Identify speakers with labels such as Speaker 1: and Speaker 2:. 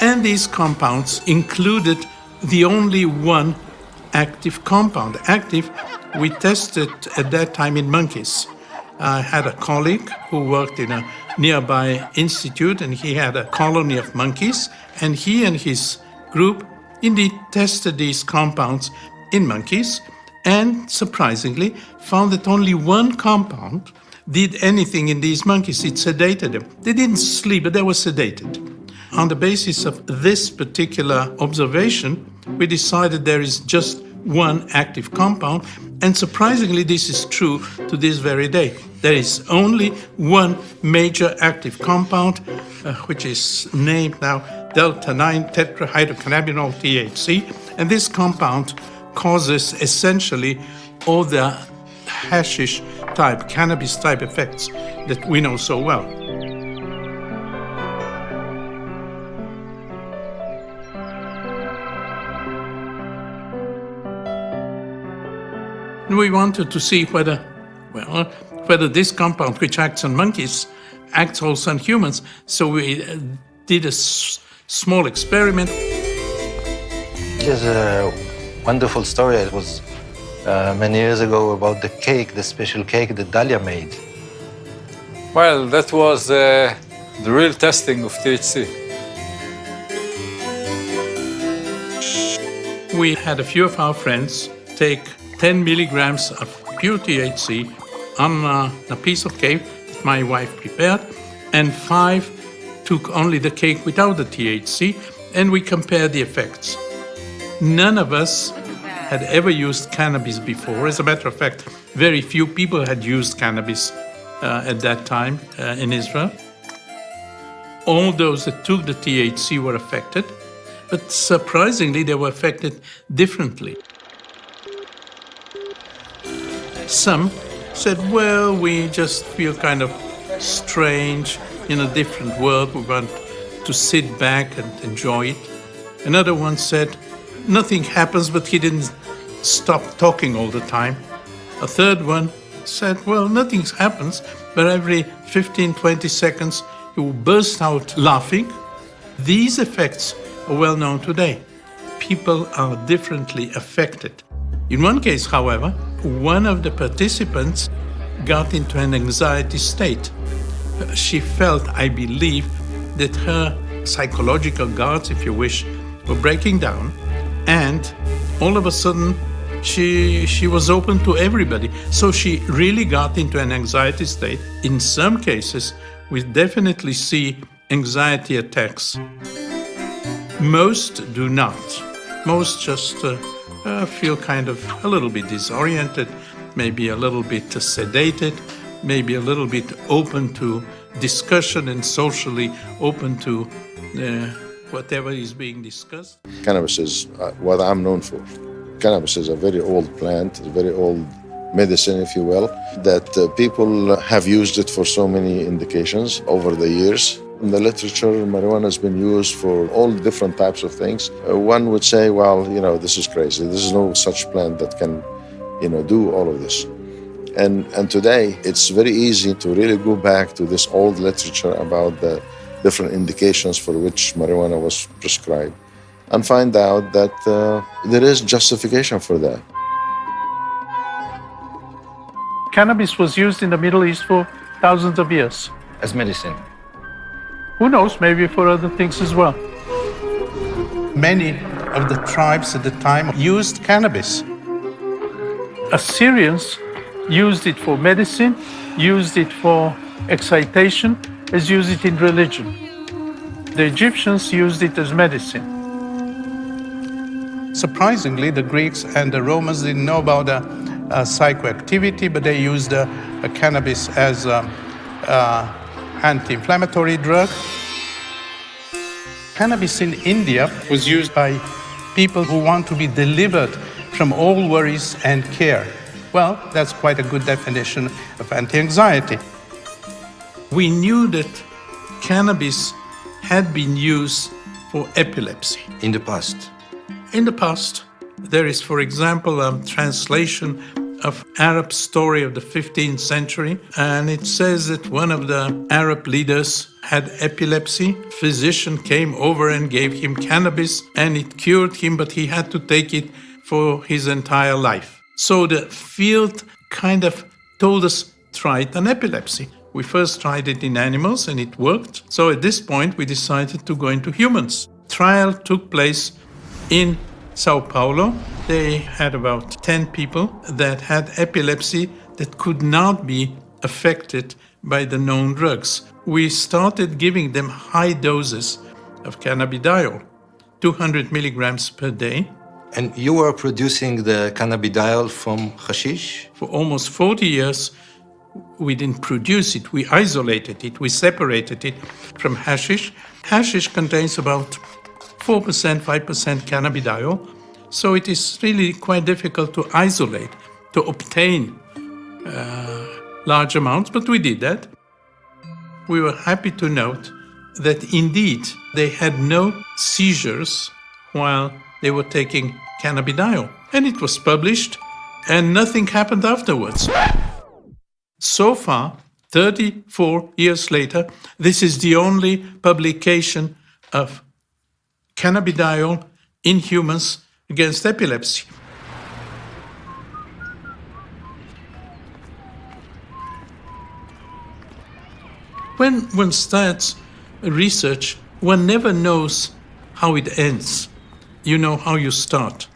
Speaker 1: And these compounds included the only one active compound. Active, we tested at that time in monkeys. I had a colleague who worked in a nearby institute, and he had a colony of monkeys, and he and his group indeed tested these compounds in monkeys, and surprisingly found that only one compound did anything in these monkeys. It sedated them. They didn't sleep, but they were sedated. On the basis of this particular observation, we decided there is just one active compound, and surprisingly, this is true to this very day. There is only one major active compound, which is named now delta-9 tetrahydrocannabinol THC, and this compound causes essentially all the hashish type, cannabis type effects that we know so well. We wanted to see whether this compound, which acts on monkeys, acts also on humans. So we did a small experiment.
Speaker 2: There's a wonderful story. It was many years ago about the cake, the special cake that Dalia made.
Speaker 3: Well, that was the real testing of THC.
Speaker 1: We had a few of our friends take 10 milligrams of pure THC on a piece of cake that my wife prepared, and 5 took only the cake without the THC, and we compared the effects. None of us had ever used cannabis before. As a matter of fact, very few people had used cannabis at that time in Israel. All those that took the THC were affected, but surprisingly, they were affected differently. Some said, well, we just feel kind of strange in a different world. We want to sit back and enjoy it. Another one said, nothing happens, but he didn't stop talking all the time. A third one said, well, nothing happens, but every 15, 20 seconds, he will burst out laughing. These effects are well known today. People are differently affected. In one case, however, one of the participants got into an anxiety state. She felt, I believe, that her psychological guards, if you wish, were breaking down, and all of a sudden she was open to everybody. So she really got into an anxiety state. In some cases, we definitely see anxiety attacks. Most do not. Most just feel kind of a little bit disoriented, maybe a little bit sedated, maybe a little bit open to discussion and socially open to whatever is being discussed.
Speaker 4: Cannabis is what I'm known for. Cannabis is a very old plant, a very old medicine, if you will, that people have used it for so many indications over the years. In the literature, marijuana has been used for all different types of things. One would say, well, this is crazy. There's no such plant that can, do all of this. And today, it's very easy to really go back to this old literature about the different indications for which marijuana was prescribed and find out that there is justification for that.
Speaker 1: Cannabis was used in the Middle East for thousands of years.
Speaker 2: As medicine.
Speaker 1: Who knows, maybe for other things as well. Many of the tribes at the time used cannabis. Assyrians used it for medicine, used it for excitation, as used it in religion. The Egyptians used it as medicine. Surprisingly, the Greeks and the Romans didn't know about psychoactivity, but they used cannabis as anti-inflammatory drug. Cannabis in India was used by people who want to be delivered from all worries and care. Well, that's quite a good definition of anti-anxiety. We knew that cannabis had been used for epilepsy.
Speaker 2: In the past.
Speaker 1: In the past, there is, for example, a translation of Arab story of the 15th century, and it says that one of the Arab leaders had epilepsy. Physician came over and gave him cannabis, and it cured him, but he had to take it for his entire life. So the field kind of told us, try it on epilepsy. We first tried it in animals and it worked. So at this point, we decided to go into humans. Trial took place in Sao Paulo. They had about 10 people that had epilepsy that could not be affected by the known drugs. We started giving them high doses of cannabidiol, 200 milligrams per day.
Speaker 2: And you were producing the cannabidiol from hashish?
Speaker 1: For almost 40 years, we didn't produce it, we isolated it, we separated it from hashish. Hashish contains about 4%, 5% cannabidiol, so it is really quite difficult to isolate, to obtain large amounts, but we did that. We were happy to note that indeed they had no seizures while they were taking cannabidiol. And it was published, and nothing happened afterwards. So far, 34 years later, this is the only publication of cannabidiol in humans against epilepsy. When one starts research, one never knows how it ends. You know how you start.